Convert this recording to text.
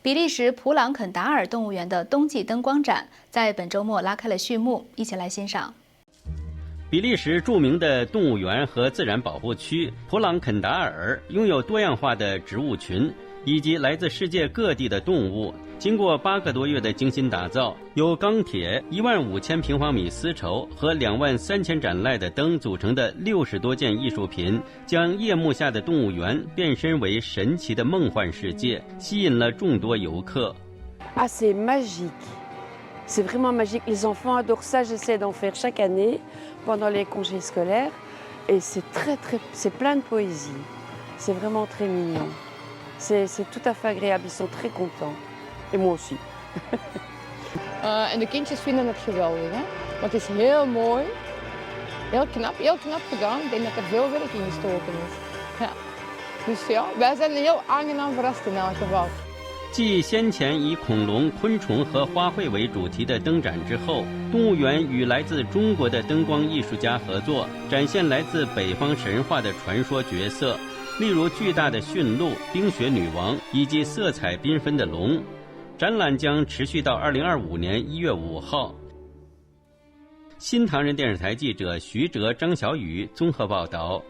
比利时普朗肯达尔动物园的冬季灯光展在本周末拉开了序幕，一起来欣赏。比利时著名的动物园和自然保护区普朗肯达尔拥有多样化的植物群以及来自世界各地的动物。经过8个多月的精心打造，由钢铁15000平方米丝绸和23000盏赖的灯组成的60多件艺术品，将夜幕下的动物园变身为神奇的梦幻世界，吸引了众多游客。Ah, c'est magique. C'est vraiment magique. Les enfants adorent ça. J'essaie d'en faire chaque année pendant les congés scolaires. Et c'est c'est plein de poésie. C'est vraiment très mignon. C'est tout à fait agréable. Ils sont très contents.En moi aussi. En de kindjes vinden het geweldig, hè? Want het is heel mooi, heel knap gedaan. Ik denk dat er veel werk in gestoken is. Ja. Dus ja, wij zijn heel aangenaam verrast in elk geval. 继先前以恐龙、昆虫和花卉为主题的灯展之后，动物园与来自中国的灯光艺术家合作，展现来自北方神话的传说角色，例如巨大的驯鹿、冰雪女王以及色彩缤纷的龙。展览将持续到2025年1月5号。新唐人电视台记者徐哲、张小雨综合报道。